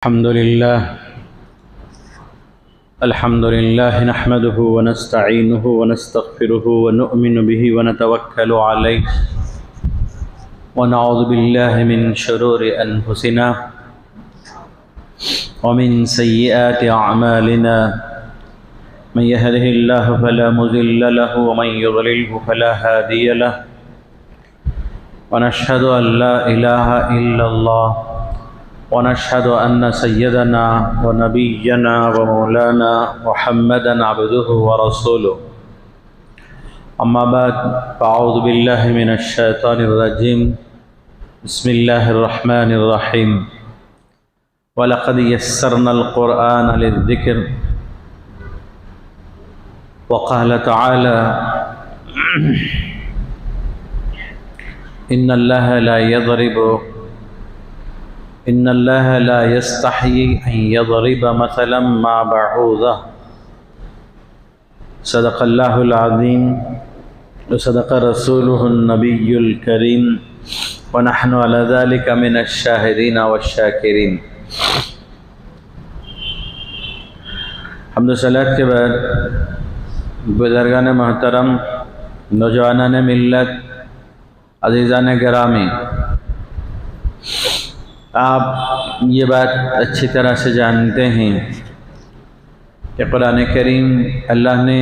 الحمد لله نحمده ونستعينه ونستغفره ونؤمن به ونتوكل عليه ونعوذ بالله من شرور أنفسنا ومن سيئات أعمالنا من يهده الله فلا مضل له ومن يضلله فلا هادي له ونشهد أن لا إله إلا الله ونشهد أن سيدنا ونبينا ومولانا محمدا عبده ورسوله أما بعد فأعوذ بالله من الشيطان الرجيم بسم الله الرحمن الرحيم ولقد يسرنا القرآن للذكر وقال تعالى إن الله لا يستحيي أن يضرب مثلا ما بعوضة صدق الله العظيم وصدق رسوله النبي الكريم ونحن على ذلك من الشاهدين والشاكرين. حمد و صلات کے بعد بزرگان محترم، نوجوانان ملت، عزیزان گرامی، آپ یہ بات اچھی طرح سے جانتے ہیں کہ قرآن کریم اللہ نے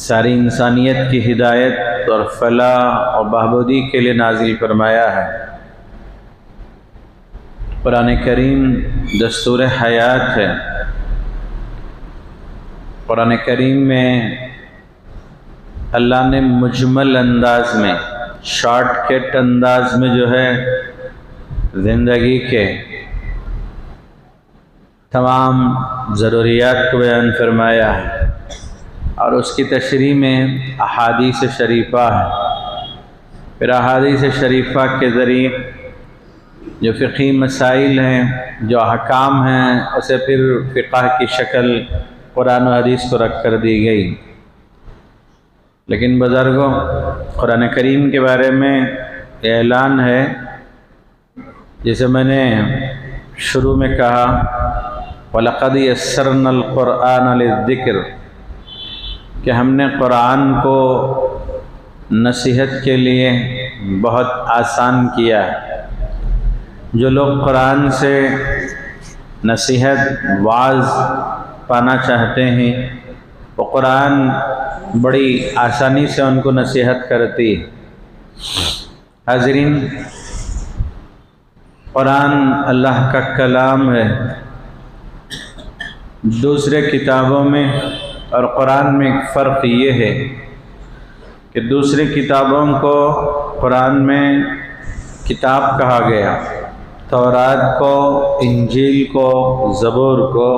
ساری انسانیت کی ہدایت اور فلاح اور بہبودی کے لیے نازل فرمایا ہے. قرآن کریم دستور حیات ہے. قرآن کریم میں اللہ نے مجمل انداز میں، شارٹ کٹ انداز میں جو ہے زندگی کے تمام ضروریات کو بیان فرمایا ہے، اور اس کی تشریح میں احادیث شریفہ ہے. پھر احادیث شریفہ کے ذریعے جو فقہی مسائل ہیں، جو احکام ہیں، اسے پھر فقہ کی شکل قرآن و حدیث کو رکھ کر دی گئی. لیکن بزرگوں، قرآن کریم کے بارے میں اعلان ہے، جسے میں نے شروع میں کہا وَلَقَدْ يَسَّرْنَا الْقُرْآنَ لِلذِّكْرِ، کہ ہم نے قرآن کو نصیحت کے لیے بہت آسان کیا ہے. جو لوگ قرآن سے نصیحت، واعظ پانا چاہتے ہیں، وہ قرآن بڑی آسانی سے ان کو نصیحت کرتی ہے. حاضرین، قرآن اللہ کا کلام ہے. دوسرے کتابوں میں اور قرآن میں ایک فرق یہ ہے کہ دوسری کتابوں کو قرآن میں کتاب کہا گیا، تورات کو، انجیل کو، زبور کو،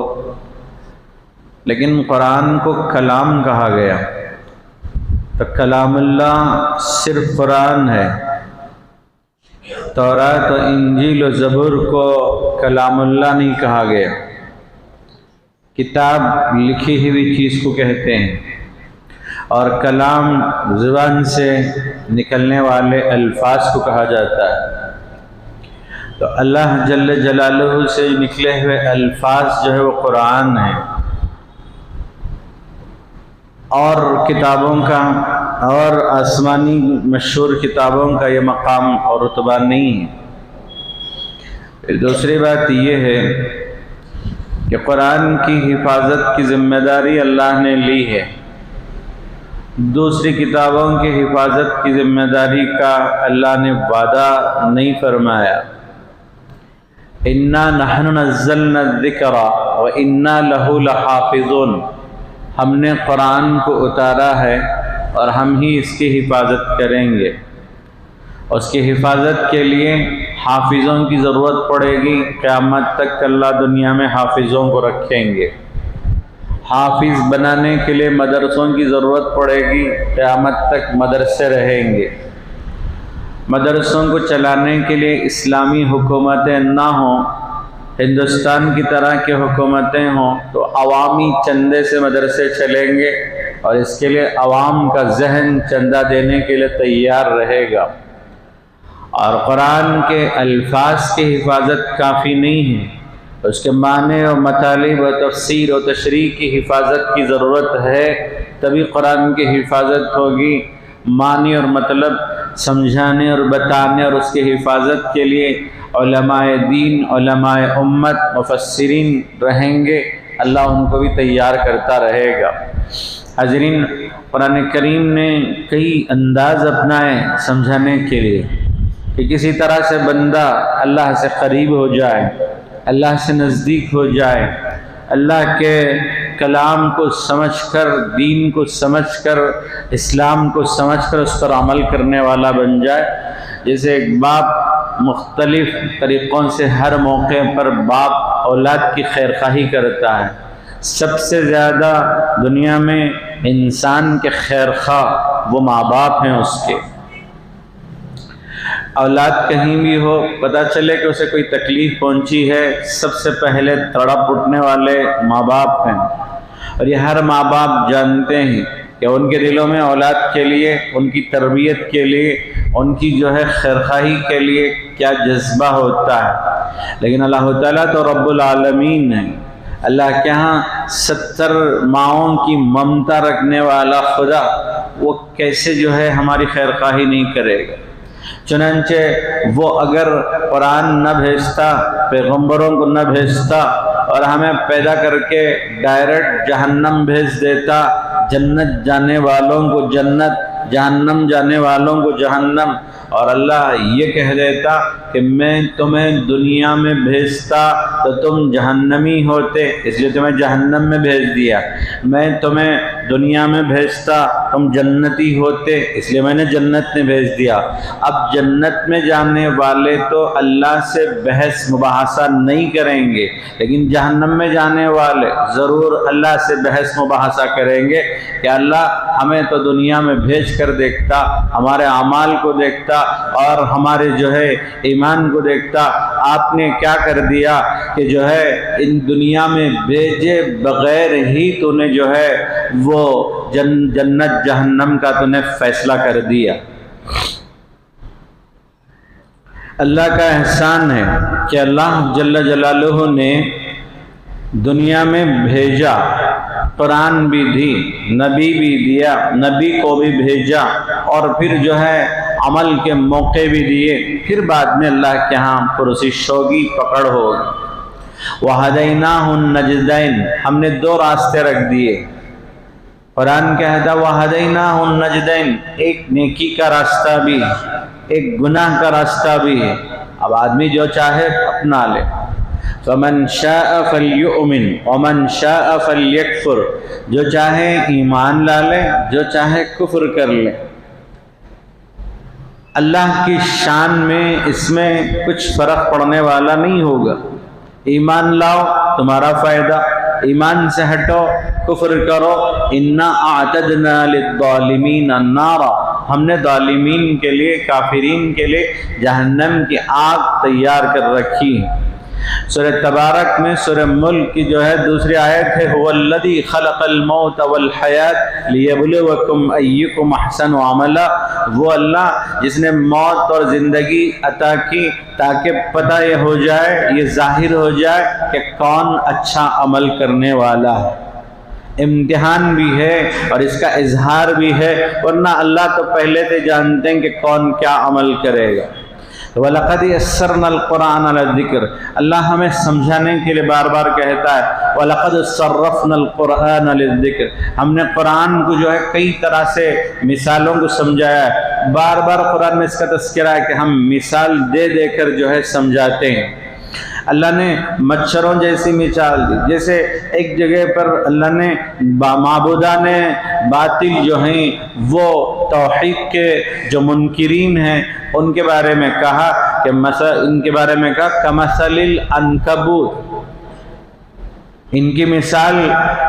لیکن قرآن کو کلام کہا گیا. تو کلام اللہ صرف قرآن ہے. تورات و انجیل و زبور کو کلام اللہ نہیں کہا گیا. کتاب لکھی ہوئی چیز کو کہتے ہیں، اور کلام زبان سے نکلنے والے الفاظ کو کہا جاتا ہے. تو اللہ جل جلالہ سے نکلے ہوئے الفاظ جو ہے وہ قرآن ہے، اور کتابوں کا اور آسمانی مشہور کتابوں کا یہ مقام اور رتبہ نہیں ہے. پھر دوسری بات یہ ہے کہ قرآن کی حفاظت کی ذمہ داری اللہ نے لی ہے. دوسری کتابوں کی حفاظت کی ذمہ داری کا اللہ نے وعدہ نہیں فرمایا. اِنَّا نَحْنُ نَزَّلْنَا الذِّكْرَ وَإِنَّا لَهُ لَحَافِظُونَ، ہم نے قرآن کو اتارا ہے اور ہم ہی اس کی حفاظت کریں گے. اس کی حفاظت کے لیے حافظوں کی ضرورت پڑے گی. قیامت تک اللہ دنیا میں حافظوں کو رکھیں گے. حافظ بنانے کے لیے مدرسوں کی ضرورت پڑے گی. قیامت تک مدرسے رہیں گے. مدرسوں کو چلانے کے لیے اسلامی حکومتیں نہ ہوں، ہندوستان کی طرح کی حکومتیں ہوں، تو عوامی چندے سے مدرسے چلیں گے، اور اس کے لیے عوام کا ذہن چندہ دینے کے لیے تیار رہے گا. اور قرآن کے الفاظ کی حفاظت کافی نہیں ہے، اس کے معنی و مطالب و تفسیر و تشریح کی حفاظت کی ضرورت ہے، تبھی قرآن کی حفاظت ہوگی۔ معنی اور مطلب سمجھانے اور بتانے اور اس کی حفاظت کے لیے علماء دین، علماء امت، مفسرین رہیں گے، اللہ ان کو بھی تیار کرتا رہے گا۔ حاضرین، قرآن کریم نے کئی انداز اپنائے سمجھانے کے لیے کہ کسی طرح سے بندہ اللہ سے قریب ہو جائے، اللہ سے نزدیک ہو جائے، اللہ کے کلام کو سمجھ کر، دین کو سمجھ کر، اسلام کو سمجھ کر اس پر عمل کرنے والا بن جائے۔ جیسے ایک باپ مختلف طریقوں سے ہر موقع پر باپ اولاد کی خیرخواہی کرتا ہے، سب سے زیادہ دنیا میں انسان کے خیرخواہ وہ ماں باپ ہیں اس کے۔ اولاد کہیں بھی ہو، پتہ چلے کہ اسے کوئی تکلیف پہنچی ہے، سب سے پہلے تڑپ اٹھنے والے ماں باپ ہیں، اور یہ ہر ماں باپ جانتے ہیں کہ ان کے دلوں میں اولاد کے لیے، ان کی تربیت کے لیے، ان کی جو ہے خیرخواہی کے لیے کیا جذبہ ہوتا ہے۔ لیکن اللہ تعالیٰ تو رب العالمین ہے، اللہ کے ہاں 70 ماؤں کی ممتا رکھنے والا خدا، وہ کیسے جو ہے ہماری خیرخواہی نہیں کرے گا؟ چنانچہ وہ اگر قرآن نہ بھیجتا، پیغمبروں کو نہ بھیجتا، اور ہمیں پیدا کر کے ڈائریکٹ جہنم بھیج دیتا، جنت جانے والوں کو جنت، جہنم جانے والوں کو جہنم، اور اللہ یہ کہہ دیتا کہ میں تمہیں دنیا میں بھیجتا تو تم جہنمی ہوتے، اس لیے تمہیں جہنم میں بھیج دیا، میں تمہیں دنیا میں بھیجتا تم جنتی ہوتے، اس لیے میں نے جنت میں بھیج دیا۔ اب جنت میں جانے والے تو اللہ سے بحث مباحثہ نہیں کریں گے، لیکن جہنم میں جانے والے ضرور اللہ سے بحث مباحثہ کریں گے کہ اللہ ہمیں تو دنیا میں بھیج کر دیکھتا، ہمارے اعمال کو دیکھتا اور ہمارے جو ہے ایمان کو دیکھتا، آپ نے کیا کر دیا کہ جو ہے ان دنیا میں بھیجے بغیر ہی تو نے جو ہے وہ جنت جہنم کا تو نے فیصلہ کر دیا۔ اللہ کا احسان ہے کہ اللہ جل جلالہ نے دنیا میں بھیجا، قرآن بھی دی، نبی بھی دیا، نبی کو بھی بھیجا، اور پھر جو ہے عمل کے موقع بھی دیے، پھر بعد میں اللہ کے ہاں پرسش ہوگی، پکڑ ہوگی۔ وَهَدَيْنَاهُ النَّجْدَيْنِ، ہم نے 2 راستے رکھ دیے۔ قرآن کہتا وَهَدَيْنَاهُ النَّجْدَيْنِ، ایک نیکی کا راستہ بھی، ایک گناہ کا راستہ بھی ہے، اب آدمی جو چاہے اپنا لے۔ فَمَنْ شَاءَ فَلْيُؤْمِنْ وَمَنْ شَاءَ فَلْيَكْفُرْ، جو چاہے ایمان لا لے، جو چاہے کفر کر لے۔ اللہ کی شان میں اس میں کچھ فرق پڑنے والا نہیں ہوگا۔ ایمان لاؤ تمہارا فائدہ، ایمان سے ہٹو کفر کرو۔ اِنَّا أَعْتَدْنَا لِلظَّالِمِينَ نَارًا، ہم نے ظالمین کے لیے، کافرین کے لیے جہنم کی آگ تیار کر رکھی۔ سورہ تبارک میں سورہ ملک کی جو ہے دوسری آیت ہے، هُوَ الَّذِي خَلَقَ الْمَوْتَ وَالْحَيَاةَ لِيَبْلُوَكُمْ أَيُّكُمْ أَحْسَنُ عَمَلًا، وہ اللہ جس نے موت اور زندگی عطا کی تاکہ پتہ یہ ہو جائے، یہ ظاہر ہو جائے کہ کون اچھا عمل کرنے والا ہے۔ امتحان بھی ہے اور اس کا اظہار بھی ہے، ورنہ اللہ تو پہلے سے جانتے ہیں کہ کون کیا عمل کرے گا۔ وَلَقَدْ يَسَّرْنَا الْقُرْآنَ لِلذِّكْرِ، اللہ ہمیں سمجھانے کے لیے بار بار کہتا ہے وَلَقَدْ صَرَّفْنَا الْقُرْآنَ لِلذِّكْرِ، ہم نے قرآن کو جو ہے کئی طرح سے مثالوں کو سمجھایا ہے۔ بار بار قرآن میں اس کا تذکرہ ہے کہ ہم مثال دے دے کر جو ہے سمجھاتے ہیں۔ اللہ نے مچھروں جیسی مثال دی، جیسے ایک جگہ پر اللہ نے معبودان باطل جو ہیں وہ توحید کے جو منکرین ہیں ان کے بارے میں کہا کہ ان کے بارے میں کہا کمثل العنکبوت، ان کی مثال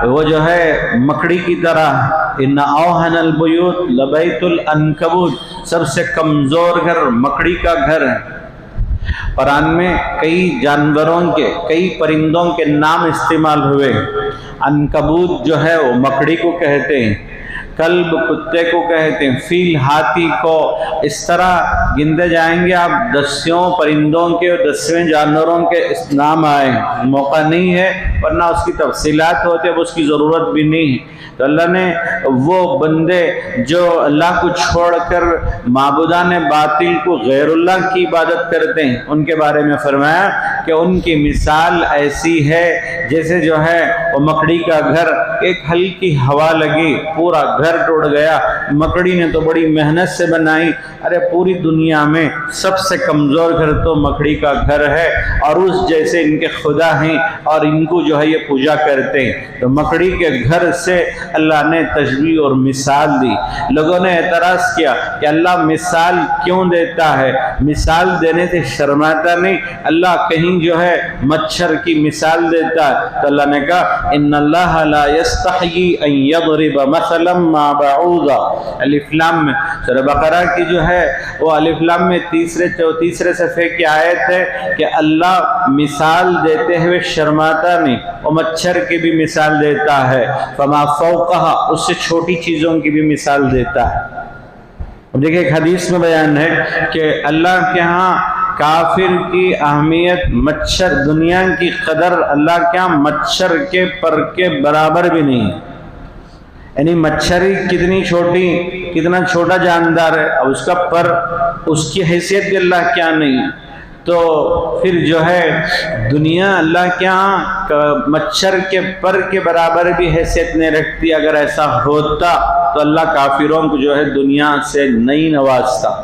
وہ جو ہے مکڑی کی طرح، ان اوہن البیوت لبیت العنکبوت، سب سے کمزور گھر مکڑی کا گھر ہے۔ قرآن میں کئی جانوروں کے، کئی پرندوں کے نام استعمال ہوئے۔ عنکبوت جو ہے وہ مکڑی کو کہتے ہیں، کلب کتے کو کہتے ہیں، فیل ہاتھی کو، اس طرح گنتے جائیں گے آپ 10 پرندوں کے اور 10 جانوروں کے نام آئے ہیں۔ موقع نہیں ہے ورنہ اس کی تفصیلات ہوتے، اب اس کی ضرورت بھی نہیں ہے۔ تو اللہ نے وہ بندے جو اللہ کو چھوڑ کر معبودان باطل کو غیر اللہ کی عبادت کرتے ہیں ان کے بارے میں فرمایا کہ ان کی مثال ایسی ہے جیسے جو ہے وہ مکڑی کا گھر، ایک ہلکی ہوا لگی پورا گھر ٹوٹ گیا۔ مکڑی نے تو بڑی محنت سے بنائی، ارے پوری دنیا میں سب سے کمزور گھر تو مکڑی کا گھر ہے اور اس جیسے ان کے خدا ہیں اور ان کو جو ہے یہ پوجا کرتے ہیں۔ تو مکڑی کے گھر سے اللہ نے تشبیہ اور مثال دی۔ لوگوں نے اعتراض کیا کہ اللہ مثال کیوں دیتا ہے، مثال دینے سے شرماتا نہیں؟ اللہ کہیں جو ہے مچھر کی مثال دیتا ہے تو اللہ نے کہا ان اللہ لا یستحیی ان یضرب مثلا ما بعوضہ۔ الف لام میں سورہ بقرہ کی جو ہے وہ الف لام میں تیسرے صفحے کی آیت ہے کہ اللہ مثال دیتے ہوئے شرماتا نہیں، وہ مچھر کی بھی مثال دیتا ہے، فما فوقہا اس سے چھوٹی چیزوں کی بھی مثال دیتا ہے۔ اب دیکھیں ایک حدیث میں بیان ہے کہ اللہ کے ہاں کافر کی اہمیت مچھر، دنیا کی قدر اللہ کے ہاں مچھر کے پر کے برابر بھی نہیں ہے۔ یعنی مچھر کتنی چھوٹی، کتنا چھوٹا جاندار ہے، اب اس کا پر، اس کی حیثیت بھی اللہ کیا نہیں ہے۔ تو پھر جو ہے دنیا اللہ کے ہاں مچھر کے پر کے برابر بھی حیثیت نہیں رکھتی۔ اگر ایسا ہوتا تو اللہ کافروں کو جو ہے دنیا سے نہیں نوازتا۔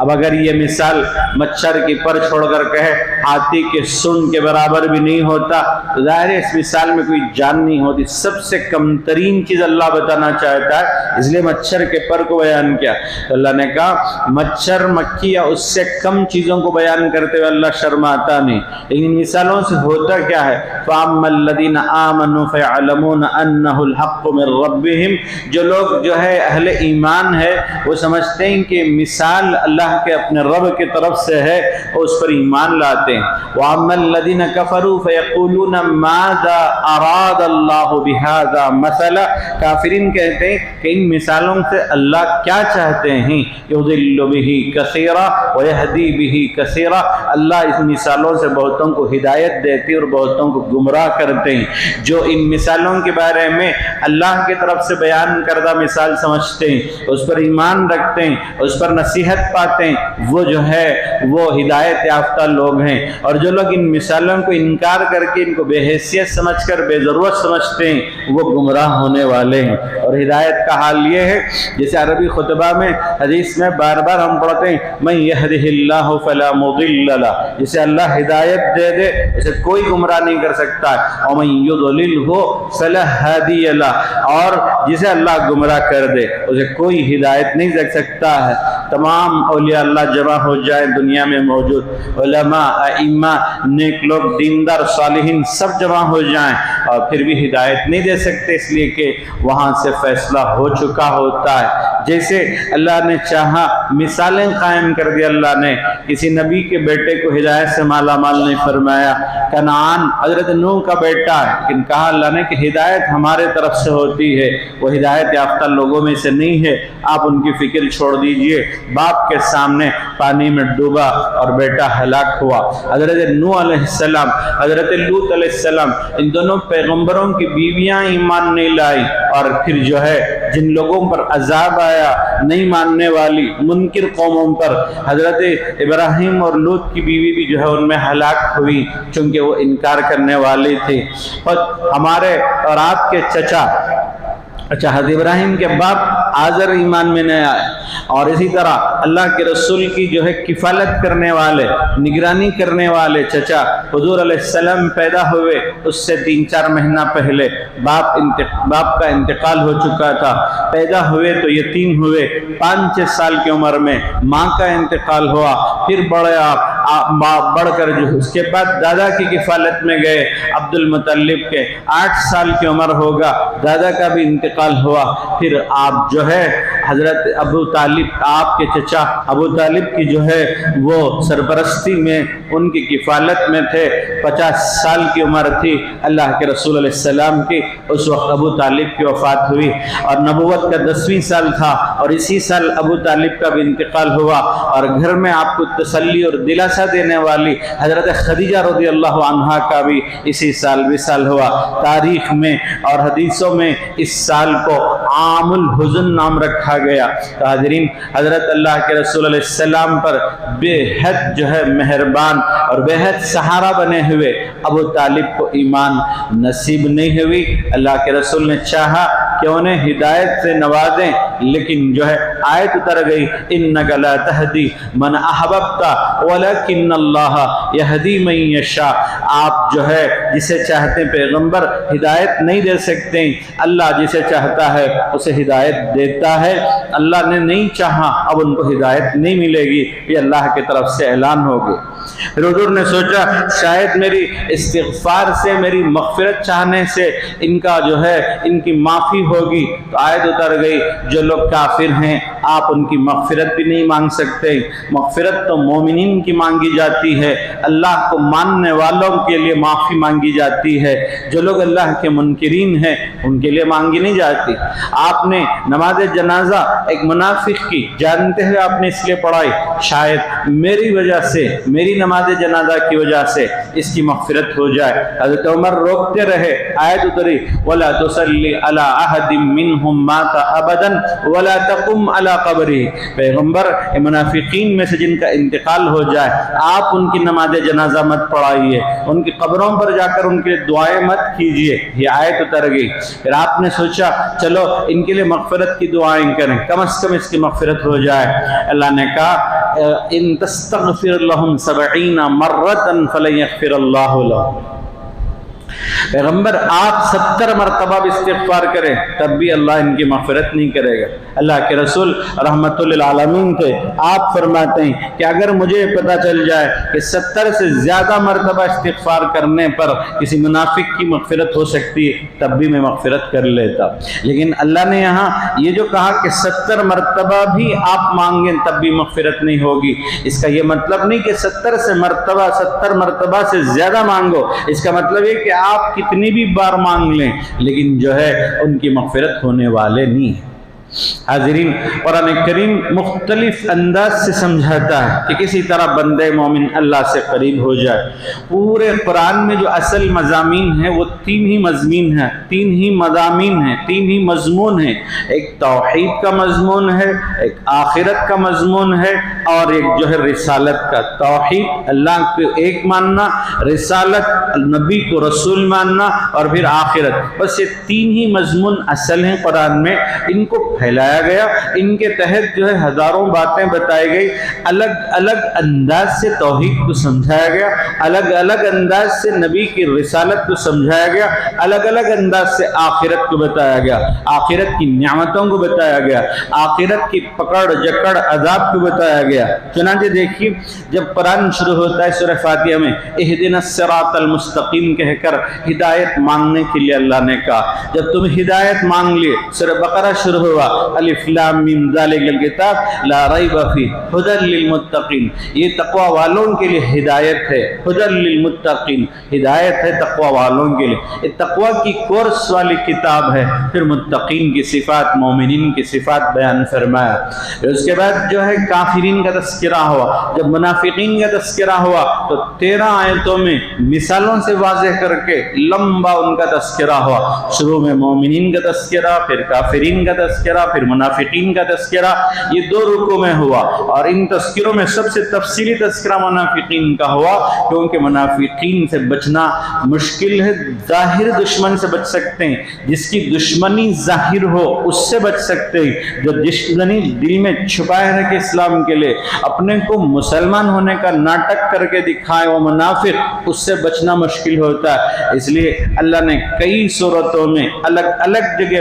اب اگر یہ مثال مچھر کی پر چھوڑ کر کہے ہاتھی کے سن کے برابر بھی نہیں ہوتا تو ظاہر ہے اس مثال میں کوئی جان نہیں ہوتی۔ سب سے کم ترین چیز اللہ بتانا چاہتا ہے، اس لیے مچھر کے پر کو بیان کیا۔ تو اللہ نے کہا مچھر مکھی یا اس سے کم چیزوں کو بیان کرتے ہوئے اللہ شرماتا نہیں۔ لیکن مثالوں سے ہوتا کیا ہے؟ فَأَمَّا الَّذِينَ آمَنُوا فَيَعْلَمُونَ أَنَّهُ الْحَقُّ مِنْ رَبِّهِمْ، جو لوگ جو ہے اہل ایمان ہے وہ سمجھتے ہیں کہ مثال اللہ کے اپنے رب کی طرف سے ہے، اور اس پر ایمان لاتے ہیں۔ وَأَمَّا الَّذِينَ كَفَرُوا فَيَقُولُونَ مَاذَا أَرَادَ اللَّهُ بِهَذَا مَثَلًا، کافرین کہتے ہیں کہ ان مثالوں سے اللہ کیا چاہتے ہیں، يُضِلُّ بِهِ كَثِيرًا وَيَهْدِي بِهِ كَثِيرًا، اللہ اس مثالوں سے بہتوں کو ہدایت دیتے اور بہتوں کو گمراہ کرتے ہیں۔ جو ان مثالوں کے بارے میں اللہ کی طرف سے بیان کردہ مثال سمجھتے ہیں، اس پر ایمان رکھتے ہیں، اس پر نصیحت پاتے ہیں، وہ جو ہے وہ ہدایت یافتہ لوگ ہیں۔ اور جو لوگ ان مثالوں کو انکار کر کے ان کو بے حیثیت سمجھ کر بے ضرورت سمجھتے ہیں وہ گمراہ ہونے والے ہیں۔ اور ہدایت کا حال یہ ہے جیسے عربی خطبہ میں حدیث میں بار بار ہم پڑھتے ہیں من یہدہ اللہ فلا مضل لہ، جسے اللہ ہدایت دے دے اسے کوئی گمراہ نہیں کر سکتا ہے، ومن یضللہ فلا ہادی لہ، اور جسے اللہ گمراہ کر دے اسے کوئی ہدایت نہیں دے سکتا ہے۔ تمام اولیاء اللہ جمع ہو جائیں دنیا میں موجود، علماء، ائمہ، نیک لوگ، دیندار، صالحین سب جمع ہو جائیں اور پھر بھی ہدایت نہیں دے سکتے، اس لیے کہ وہاں سے فیصلہ ہو چکا ہوتا ہے۔ جیسے اللہ نے چاہا مثالیں قائم کر دی، اللہ نے کسی نبی کے بیٹے کو ہدایت سے مالا مال نہیں فرمایا۔ کنعان حضرت نوح کا بیٹا ہے لیکن کہا اللہ نے کہ ہدایت ہمارے طرف سے ہوتی ہے، وہ ہدایت یافتہ لوگوں میں سے نہیں ہے، آپ ان کی فکر چھوڑ دیجئے۔ باپ کے سامنے پانی میں ڈوبا اور بیٹا ہلاک ہوا۔ حضرت نوح علیہ السلام، حضرت لوط علیہ السلام، ان دونوں پیغمبروں کی بیویاں ایمان نہیں لائی، اور پھر جو ہے جن لوگوں پر عذاب آیا نہیں ماننے والی منکر قوموں پر، حضرت ابراہیم اور لوط کی بیوی بھی جو ہے ان میں ہلاک ہوئی چونکہ وہ انکار کرنے والی تھی۔ اور ہمارے اور آپ کے چچا، اچھا حضرت ابراہیم کے باپ آزر ایمان میں نہیں آئے، اور اسی طرح اللہ کے رسول کی جو ہے کفالت کرنے والے، نگرانی کرنے والے چچا حضور علیہ السلام پیدا ہوئے اس سے 3-4 مہینہ پہلے باپ کا انتقال ہو چکا تھا۔ پیدا ہوئے تو یتیم ہوئے، 5-6 سال کی عمر میں ماں کا انتقال ہوا، پھر بڑے بڑھ کر جو اس کے بعد دادا کی کفالت میں گئے عبد المطلب کے 8 سال کی عمر ہوگا، دادا کا بھی انتقال ہوا، پھر آپ جو ہے حضرت ابو طالب آپ کے چچا ابو طالب کی جو ہے وہ سرپرستی میں ان کی کفالت میں تھے، 50 سال کی عمر تھی اللہ کے رسول علیہ السلام کی، اس وقت ابو طالب کی وفات ہوئی اور نبوت کا 10ویں سال تھا اور اسی سال ابو طالب کا بھی انتقال ہوا، اور گھر میں آپ کو تسلی اور دلاسا دینے والی حضرت خدیجہ رضی اللہ عنہا کا بھی اسی سال وصال ہوا۔ تاریخ میں اور حدیثوں میں اس سال کو عام الحزن نام رکھا گیا۔ تو حاضرین، حضرت اللہ کے رسول علیہ السلام پر بے حد جو ہے مہربان اور بے حد سہارا بنے ہوئے ابو طالب کو ایمان نصیب نہیں ہوئی۔ اللہ کے رسول نے چاہا کہ انہیں ہدایت سے نوازیں، لیکن جو ہے آیت اتر گئی انک لا تہدی من احببت ولکن اللہ یہدی من یشاء۔ آپ جو ہے جسے چاہتے ہیں پیغمبر ہدایت نہیں دے سکتے، اللہ جسے چاہتا ہے اسے ہدایت دیتا ہے، اللہ نے نہیں چاہا اب ان کو ہدایت نہیں ملے گی، یہ اللہ کی طرف سے اعلان ہوگی۔ پھر حضور نے سوچا شاید میری استغفار سے، میری مغفرت چاہنے سے ان کا جو ہے ان کی معافی ہوگی، تو آیت اتر گئی جو لوگ کافر ہیں آپ ان کی مغفرت بھی نہیں مانگ سکتے، مغفرت تو مومنین کی مانگی جاتی ہے، اللہ کو ماننے والوں کے لیے معافی مانگی جاتی ہے، جو لوگ اللہ کے منکرین ہیں ان کے لیے مانگی نہیں جاتی۔ آپ نے نماز جنازہ ایک منافق کی جانتے ہوئے آپ نے اس لیے پڑھائی شاید میری وجہ سے، میری نماز جنازہ کی وجہ سے اس کی مغفرت ہو جائے۔ حضرت عمر روکتے رہے، آیت اتری وَلَا تُصَلِّ عَلَىٰ أَحَدٍ مِّنْهُمْ مَاتَ أَبَدًا وَلَا تَقُمْ عَلَىٰ قَبْرِهِ۔ پیغمبر منافقین میں سے جن کا انتقال ہو جائے آپ ان کی نماز جنازہ مت پڑھائیے، ان کی قبروں پر جا کر ان کے لیے دعائیں مت کیجیے، یہ آیت اتر گئی۔ پھر آپ نے سوچا چلو ان کے لیے مغفرت کی دعائیں کریں، کم از کم اس کی مغفرت ہو جائے۔ اللہ نے کہا ان تستغفر لهم 70 مرة فلن يغفر الله لهم۔ پیغمبر آپ 70 مرتبہ بھی استغفار کریں تب بھی اللہ ان کی مغفرت نہیں کرے گا۔ اللہ کے رسول رحمت للعالمین تھے، آپ فرماتے ہیں کہ اگر مجھے پتہ چل جائے کہ 70 سے زیادہ مرتبہ استغفار کرنے پر کسی منافق کی مغفرت ہو سکتی ہے تب بھی میں مغفرت کر لیتا، لیکن اللہ نے یہاں یہ جو کہا کہ 70 مرتبہ بھی آپ مانگیں تب بھی مغفرت نہیں ہوگی، اس کا یہ مطلب نہیں کہ 70 مرتبہ سے زیادہ مانگو، اس کا مطلب یہ کہ آپ کتنی بھی بار مانگ لیں لیکن جو ہے ان کی مغفرت ہونے والے نہیں ہیں۔ حاضرین، قرآن کریم مختلف انداز سے سمجھاتا ہے کہ کسی طرح بندے مومن اللہ سے قریب ہو جائے۔ پورے قرآن میں جو اصل مضامین ہیں وہ 3 ہی مضامین ہیں، 3 ہی مضامین ہیں، 3 ہی مضمون ہیں۔ ایک توحید کا مضمون ہے، ایک آخرت کا مضمون ہے اور ایک جو ہے رسالت کا۔ توحید اللہ کو ایک ماننا، رسالت نبی کو رسول ماننا اور پھر آخرت، بس یہ 3 ہی مضمون اصل ہیں قرآن میں۔ ان کو پھیلایا گیا، ان کے تحت جو ہے ہزاروں باتیں بتائی گئی، الگ الگ انداز سے توحید کو سمجھایا گیا، الگ الگ انداز سے نبی کی رسالت کو سمجھایا گیا، الگ الگ انداز سے آخرت کو بتایا گیا، آخرت کی نعمتوں کو بتایا گیا، آخرت کی پکڑ جکڑ عذاب کو بتایا گیا۔ چنانچہ دیکھیے جب قرآن شروع ہوتا ہے سورہ فاتحہ میں اہدنا الصراط المستقیم کہہ کر ہدایت مانگنے کے لیے اللہ نے کہا، جب تم ہدایت مانگ لیے سورہ بقرہ شروع ہوا الف لام میم ذالک الکتاب لا ریب فیہ ھدی للمتقین، یہ تقوی والوں کے لیے ہدایت ہے، ھدی للمتقین، ہدایت ہے تقوی والوں کے لیے، یہ تقوی کی کورس والی کتاب ہے۔ پھر متقین کی صفات، مومنین کی صفات بیان فرمایا۔ پھر اس کے بعد جو ہے کافرین کا تذکرہ ہوا، جب منافقین کا تذکرہ ہوا تو 13 آیتوں میں مثالوں سے واضح کر کے لمبا ان کا تذکرہ ہوا۔ شروع میں مومنین کا تذکرہ، پھر کافرین کا تذکرہ، پھر منافقین کا تذکرہ، یہ 2 رکوع میں ہوا، اور ان تذکروں میں سب سے تفصیلی تذکرہ منافقین کا ہوا، کیونکہ منافقین سے بچنا مشکل ہے۔ ظاہر دشمن سے بچ سکتے ہیں، جس کی دشمنی ظاہر ہو اس سے بچ سکتے ہیں، جو دشمنی دل میں چھپائے رکھے اسلام کے لیے، اپنے کو مسلمان ہونے کا ناٹک کر کے دکھائے وہ منافق، اس سے بچنا مشکل ہوتا ہے۔ اس لیے اللہ نے کئی صورتوں میں الگ الگ جگہ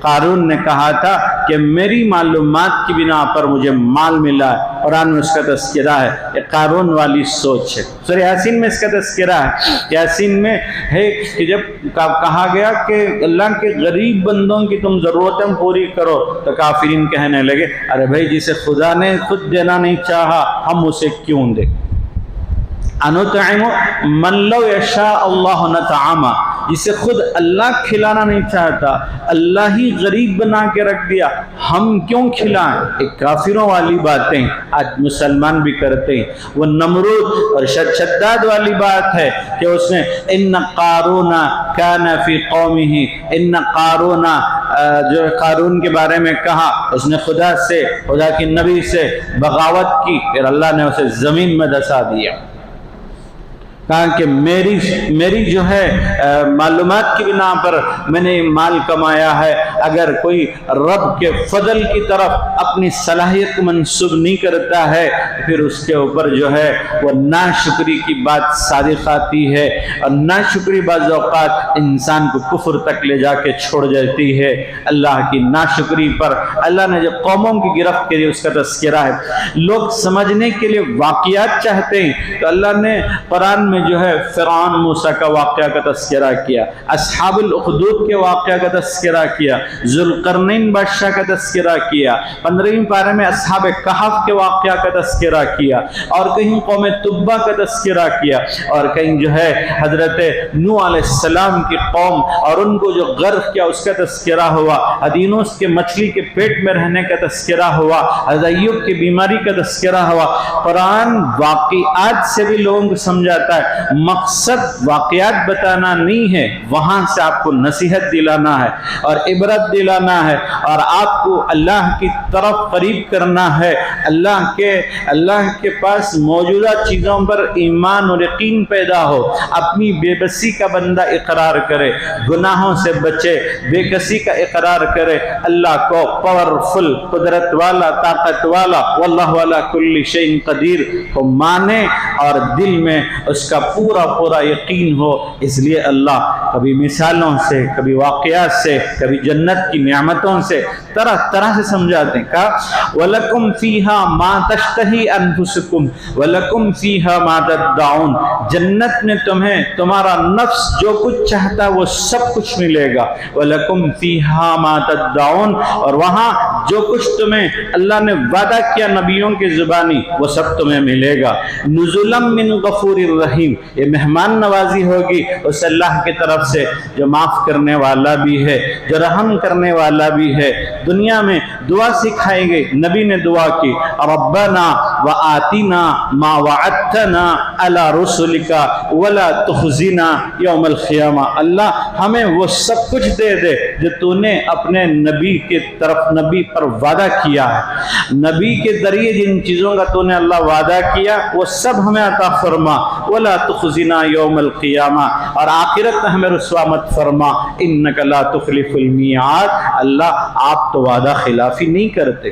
قارون نے کہا تھا کہ میری معلومات کی بنا پر مجھے مال ملا ہے، قرآن میں اس کا تذکرہ ہے۔ یہ قارون والی سوچ ہے۔ سورہ یاسین میں اس کا تذکرہ ہے۔ یاسین میں ہے کہ جب کہا گیا کہ اللہ کے غریب بندوں کی تم ضرورتیں پوری کرو تو کافرین کہنے لگے ارے بھائی جسے خدا نے خود دینا نہیں چاہا ہم اسے کیوں دیں؟ انطعم من لو یشاء اللہ نطعما، جسے خود اللہ کھلانا نہیں چاہتا اللہ ہی غریب بنا کے رکھ دیا ہم کیوں کھلائیں؟ ایک کافروں والی باتیں آج مسلمان بھی کرتے ہیں۔ وہ نمرود اور شداد والی بات ہے کہ اس نے ان قارون کان فی قومہ، ان قارون جو قارون کے بارے میں کہا اس نے خدا سے، خدا کے نبی سے بغاوت کی، پھر اللہ نے اسے زمین میں دسا دیا۔ کہا کہ میری جو ہے معلومات کی بنا پر میں نے مال کمایا ہے، اگر کوئی رب کے فضل کی طرف اپنی صلاحیت کو منسوب نہیں کرتا ہے پھر اس کے اوپر جو ہے وہ ناشکری کی بات صادق آتی ہے، اور ناشکری بعض اوقات انسان کو کفر تک لے جا کے چھوڑ جاتی ہے۔ اللہ کی ناشکری پر اللہ نے جو قوموں کی گرفت کی اس کا تذکرہ ہے۔ لوگ سمجھنے کے لیے واقعات چاہتے ہیں تو اللہ نے قرآن میں جو ہے فرعون موسیٰ کا واقعہ کا تذکرہ کیا، اصحاب الاخدود کے واقعہ کا تذکرہ کیا، ذوالقرنین بادشاہ کا تذکرہ کیا، 15ویں پارے میں اصحاب کہف کے واقعہ کا تذکرہ کیا، اور کہیں قوم تبا کا تذکرہ کیا، اور کہیں جو ہے حضرت نوح علیہ السلام کی قوم اور ان کو جو غرق کیا اس کا تذکرہ ہوا، ادینوس کے مچھلی کے پیٹ میں رہنے کا تذکرہ ہوا، حضرت ایوب کی بیماری کا تذکرہ ہوا۔ قرآن واقعات سے بھی لوگوں کو سمجھاتا ہے، مقصد واقعات بتانا نہیں ہے، وہاں سے آپ کو نصیحت دلانا ہے اور عبرت دلانا ہے اور آپ کو اللہ کی طرف قریب کرنا ہے، اللہ کے پاس موجودہ چیزوں پر ایمان اور یقین پیدا ہو، اپنی بے بسی کا بندہ اقرار کرے، گناہوں سے بچے، بے کسی کا اقرار کرے، اللہ کو پاورفل، قدرت والا، طاقت والا، واللہ علی کل شیء قدیر کو مانے اور دل میں اس کا پورا یقین ہو۔ اس لیے اللہ کبھی مثالوں سے، کبھی واقعات سے، کبھی جنت کی نعمتوں سے طرح سے سمجھاتے ہیں۔ کہا وَلَكُمْ فِيهَا مَا تَشْتَهِي أَنفُسُكُمْ وَلَكُمْ فِيهَا مَا تَدَّعُونَ، جنت میں تمہیں تمہارا نفس جو کچھ چاہتا ہے وہ سب کچھ ملے گا، وَلَكُمْ فِيهَا مَا تَدَّعُونَ، اور وہاں جو کچھ تمہیں اللہ نے وعدہ کیا نبیوں کی زبانی وہ سب تمہیں ملے گا۔ نُزُلًا مِّن غَفُورٍ رحیم، یہ مہمان نوازی ہوگی اس اللہ کی طرف سے جو معاف کرنے والا بھی ہے، جو رحم کرنے والا بھی ہے۔ دنیا میں دعا سکھائی گئی، نبی نے دعا کی ربنا وآتنا ما وعدتنا علی رسلک ولا تخزنا یوم القیامہ، اللہ ہمیں وہ سب کچھ دے دے جو تو نے اپنے نبی کے طرف نبی پر وعدہ کیا ہے، نبی کے ذریعے جن چیزوں کا تو نے اللہ وعدہ کیا وہ سب ہمیں عطا فرما، ولا تخزنا یوم القیامہ، اور آخرت میں ہمیں رسوا مت فرما، انک لا تخلف المیعاد، اللہ آپ تو وعدہ خلافی نہیں کرتے۔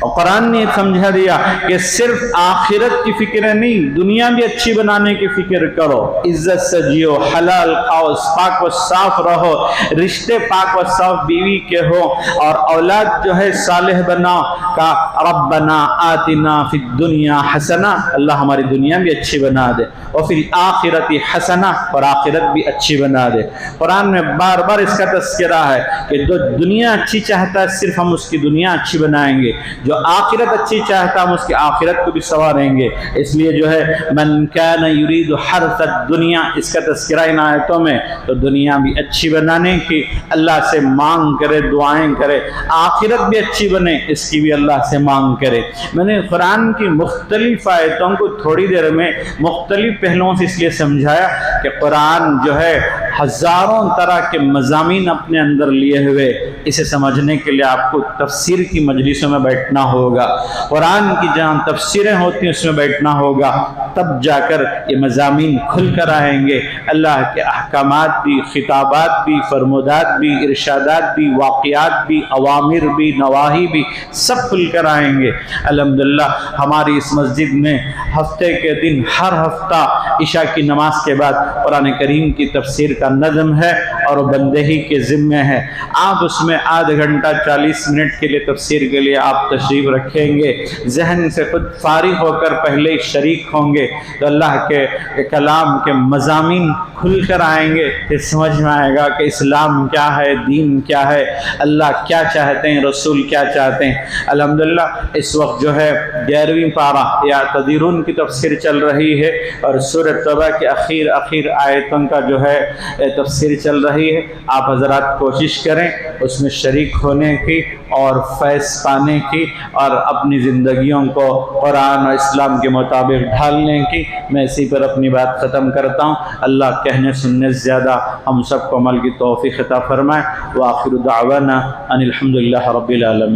اور قرآن نے سمجھا دیا کہ صرف آخرت کی فکر نہیں، دنیا بھی اچھی بنانے کی فکر کرو، عزت سے جیو، حلال کھاؤ، پاک و صاف رہو، رشتے پاک و صاف بیوی کے ہو، اور اولاد جو ہے صالح بناؤ۔ کا ربنا آتنا فی الدنیا حسنہ، اللہ ہماری دنیا بھی اچھی بنا دے، اور فی الآخرت حسنہ، اور آخرت بھی اچھی بنا دے۔ قرآن میں بار بار اس کا تذکرہ ہے کہ جو دنیا اچھی چاہتا ہے صرف ہم اس کی دنیا اچھی بنائیں گے، جو آخرت اچھی چاہتا ہم اس کی آخرت کو بھی سنواریں گے۔ اس لیے جو ہے من کان یرید حرث الدنیا، اس کا تذکرہ ان آیتوں میں، تو دنیا بھی اچھی بنانے کی اللہ سے مانگ کرے، دعائیں کرے، آخرت بھی اچھی بنے اس کی بھی اللہ سے مانگ کرے۔ میں نے قرآن کی مختلف آیتوں کو تھوڑی دیر میں مختلف پہلوؤں سے اس لیے سمجھایا کہ قرآن جو ہے ہزاروں طرح کے مضامین اپنے اندر لیے ہوئے، اسے سمجھنے کے لیے آپ کو تفسیر کی مجلسوں میں بیٹھنا ہوگا، قرآن کی جہاں تفسیریں ہوتی ہیں اس میں بیٹھنا ہوگا، تب جا کر یہ مضامین کھل کر آئیں گے۔ اللہ کے احکامات بھی، خطابات بھی، فرمودات بھی، ارشادات بھی، واقعات بھی، اوامر بھی، نواہی بھی، سب کھل کر آئیں گے۔ الحمدللہ ہماری اس مسجد میں ہفتے کے دن ہر ہفتہ عشاء کی نماز کے بعد قرآن کریم کی تفسیر کا نظم ہے، اور بندے ہی کے ذمے ہے۔ آپ اس میں آدھا گھنٹہ 40 منٹ کے لیے تفسیر کے لیے آپ تشریف رکھیں گے، ذہن سے خود فارغ ہو کر پہلے ہی شریک ہوں گے تو اللہ کے کلام کے مضامین کھل کر آئیں گے، پھر سمجھ میں آئے گا کہ اسلام کیا ہے، دین کیا ہے، اللہ کیا چاہتے ہیں، رسول کیا چاہتے ہیں۔ الحمدللہ اس وقت جو ہے 11ویں پارہ یا تدیرون کی تفسیر چل رہی ہے اور سورہ توبہ کے اخیر آیتوں کا جو ہے تفسیر چل رہی ہے۔ آپ حضرات کوشش کریں اس میں شریک ہونے کی اور فیض پانے کی اور اپنی زندگیوں کو قرآن اور اسلام کے مطابق ڈھالنے کی۔ میں اسی پر اپنی بات ختم کرتا ہوں۔ اللہ کہنے سننے سے زیادہ ہم سب کو عمل کی توفیق عطا فرمائے۔ وآخر دعوانا ان الحمدللہ رب العالمین۔